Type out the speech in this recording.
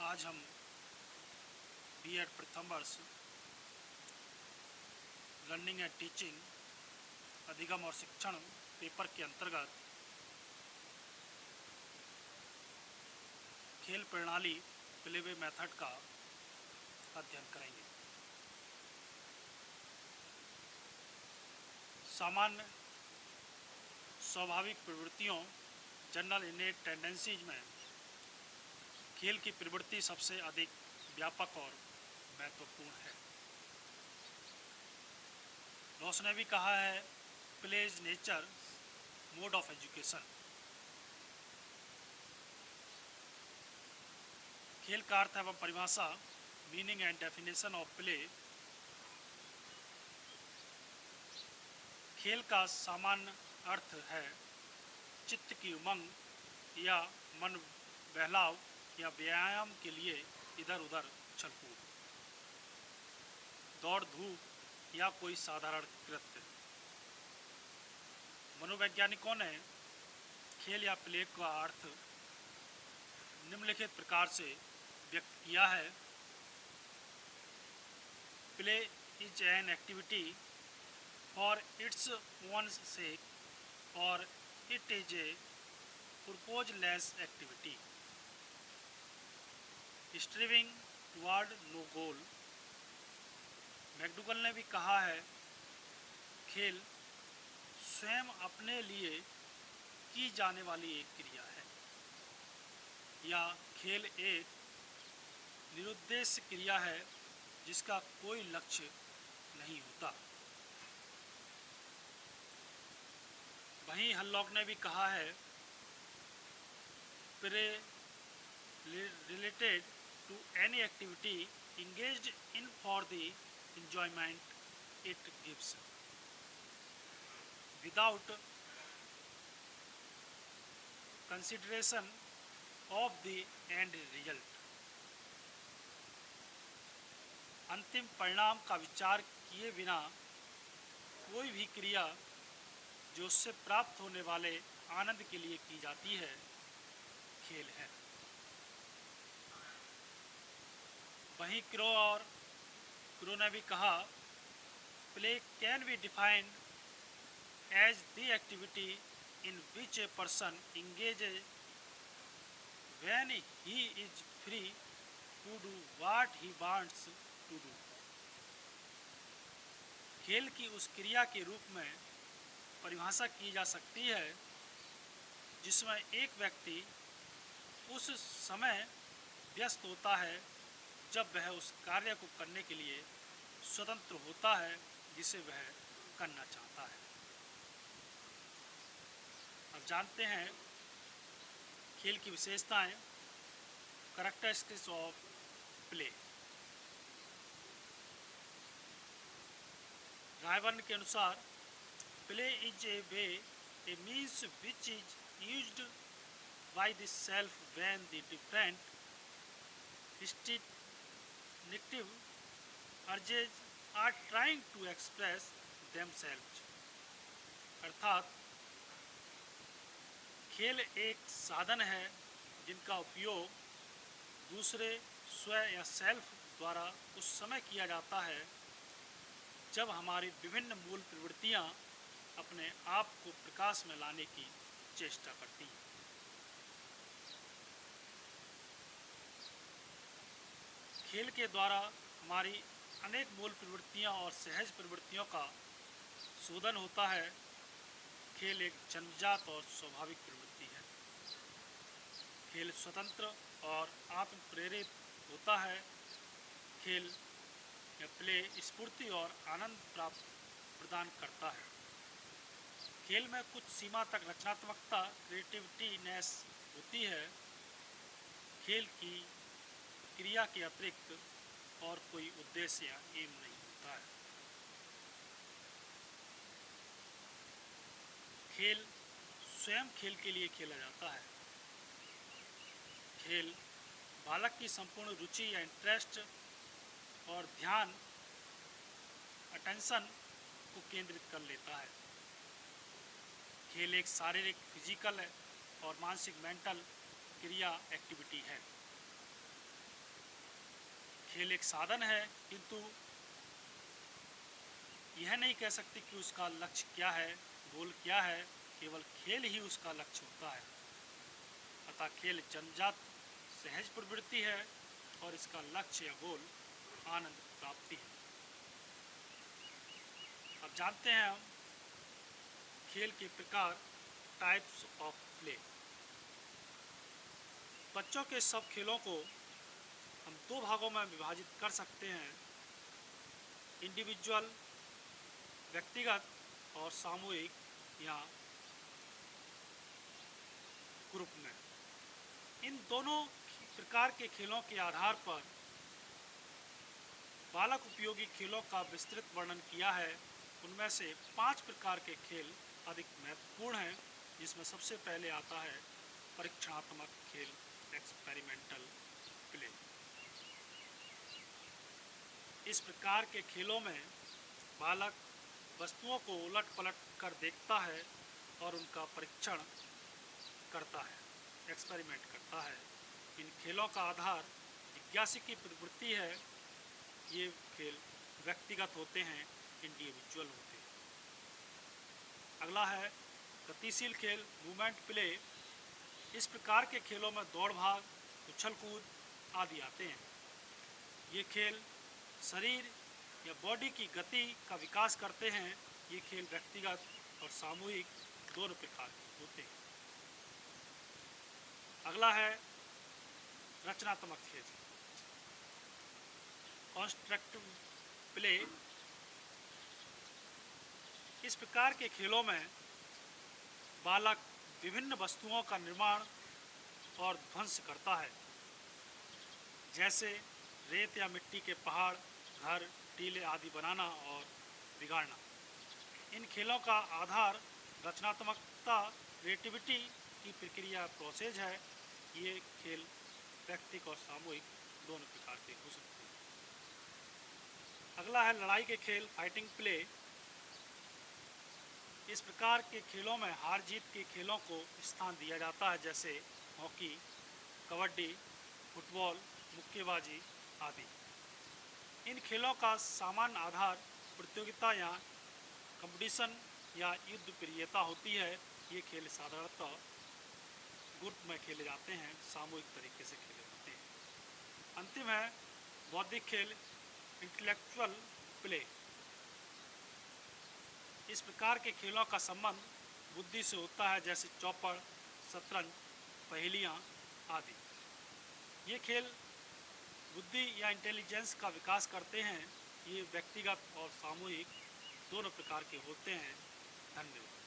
आज हम बीएड प्रथम वर्ष लर्निंग एंड टीचिंग अधिगम और शिक्षण पेपर के अंतर्गत खेल प्रणाली प्लेवे मेथड का अध्ययन करेंगे। सामान्य स्वाभाविक प्रवृत्तियों जनरल इनेट टेंडेंसीज में खेल की प्रवृत्ति सबसे अधिक व्यापक और महत्वपूर्ण है। रॉस ने भी कहा है, play is nature mode of education. खेल का अर्थ एवं परिभाषा, meaning and definition of play. खेल का सामान्य अर्थ है चित्त की उमंग या मन बहलाव या व्यायाम के लिए इधर उधर उछल कूद, दौड़ धूप या कोई साधारण कृत्य। मनोवैज्ञानिकों ने खेल या प्ले का अर्थ निम्नलिखित प्रकार से व्यक्त किया है। Play is an activity for its own sake और it is a purposeless activity striving toward no goal. McDougall ने भी कहा है, खेल स्वयं अपने लिए की जाने वाली एक क्रिया है या खेल एक निरुद्देश्य क्रिया है जिसका कोई लक्ष्य नहीं होता। वहीं हल्लॉक ने भी कहा है, play related to any activity engaged in for the enjoyment it gives without consideration of the end result। अंतिम परिणाम का विचार किए बिना कोई भी क्रिया जो उससे प्राप्त होने वाले आनंद के लिए की जाती है, खेल है। वहीं क्रो ने भी कहा, play can be defined as the activity in which a person engages when he is free to do what he wants to do। खेल की उस क्रिया के रूप में परिभाषा की जा सकती है जिसमें एक व्यक्ति उस समय व्यस्त होता है जब वह उस कार्य को करने के लिए स्वतंत्र होता है जिसे वह करना चाहता है। अब जानते हैं खेल की विशेषताएं, कैरेक्टरिस्टिक्स ऑफ प्ले। रायबर्न के अनुसार, play is a way, A means which is used by the self when the different instinctive urges are trying to express themselves। अर्थात खेल एक साधन है जिनका उपयोग दूसरे, स्व या सेल्फ द्वारा उस समय किया जाता है जब हमारी विभिन्न मूल प्रवृत्तियां अपने आप को प्रकाश में लाने की चेष्टा करती हैं। खेल के द्वारा हमारी अनेक मूल प्रवृत्तियां और सहज प्रवृत्तियों का शोधन होता है। खेल एक जन्मजात और स्वाभाविक प्रवृत्ति है। खेल स्वतंत्र और आत्म प्रेरित होता है। खेल या प्ले स्फूर्ति और आनंद प्रदान करता है। खेल में कुछ सीमा तक रचनात्मकता, क्रिएटिविटीनेस होती है। खेल की क्रिया के अतिरिक्त और कोई उद्देश्य या एम नहीं होता है। खेल स्वयं खेल के लिए खेला जाता है। खेल बालक की संपूर्ण रुचि या इंटरेस्ट और ध्यान, अटेंशन को केंद्रित कर लेता है। खेल एक शारीरिक, फिजिकल और मानसिक, मेंटल क्रिया, एक्टिविटी है। खेल एक साधन है, किंतु यह नहीं कह सकते कि उसका लक्ष्य क्या है, गोल क्या है। केवल खेल ही उसका लक्ष्य होता है। अतः खेल जन्मजात सहज प्रवृत्ति है और इसका लक्ष्य या गोल आनंद प्राप्ति है। अब जानते हैं हम खेल के प्रकार, टाइप्स ऑफ प्ले। बच्चों के सब खेलों को हम दो भागों में विभाजित कर सकते हैं, इंडिविजुअल व्यक्तिगत और सामूहिक या ग्रुप में। इन दोनों प्रकार के खेलों के आधार पर बालक उपयोगी खेलों का विस्तृत वर्णन किया है। उनमें से 5 प्रकार के खेल अधिक महत्वपूर्ण हैं, जिसमें सबसे पहले आता है परीक्षणात्मक खेल, एक्सपेरिमेंटल प्ले। इस प्रकार के खेलों में बालक वस्तुओं को उलट पलट कर देखता है और उनका परीक्षण करता है, एक्सपेरिमेंट करता है। इन खेलों का आधार जिज्ञासा की प्रवृत्ति है। ये खेल व्यक्तिगत होते हैं, इंडिविजुअल होते हैं। अगला है गतिशील खेल, मूवमेंट प्ले। इस प्रकार के खेलों में दौड़ भाग, उछल कूद आदि आते हैं। ये खेल शरीर या बॉडी की गति का विकास करते हैं। ये खेल व्यक्तिगत और सामूहिक दोनों प्रकार के होते हैं। अगला है रचनात्मक खेल, कंस्ट्रक्टिव प्ले। इस प्रकार के खेलों में बालक विभिन्न वस्तुओं का निर्माण और ध्वंस करता है, जैसे रेत या मिट्टी के पहाड़, घर, टीले आदि बनाना और बिगाड़ना। इन खेलों का आधार रचनात्मकता, क्रिएटिविटी की प्रक्रिया, प्रोसेस है। ये खेल व्यक्तिगत और सामूहिक दोनों प्रकार के हो सकते हैं। अगला है लड़ाई के खेल, फाइटिंग प्ले। इस प्रकार के खेलों में हार जीत के खेलों को स्थान दिया जाता है, जैसे हॉकी, कबड्डी, फुटबॉल, मुक्केबाजी आदि। इन खेलों का सामान्य आधार प्रतियोगिता या कंपटीशन या युद्ध प्रियता होती है। ये खेल साधारणतः ग्रुप में खेले जाते हैं, सामूहिक तरीके से खेले जाते हैं। अंतिम है बौद्धिक खेल, इंटेलेक्चुअल प्ले। इस प्रकार के खेलों का संबंध बुद्धि से होता है, जैसे चौपड़, शतरंज, पहेलियाँ आदि। ये खेल बुद्धि या इंटेलिजेंस का विकास करते हैं। ये व्यक्तिगत और सामूहिक दोनों प्रकार के होते हैं। धन्यवाद।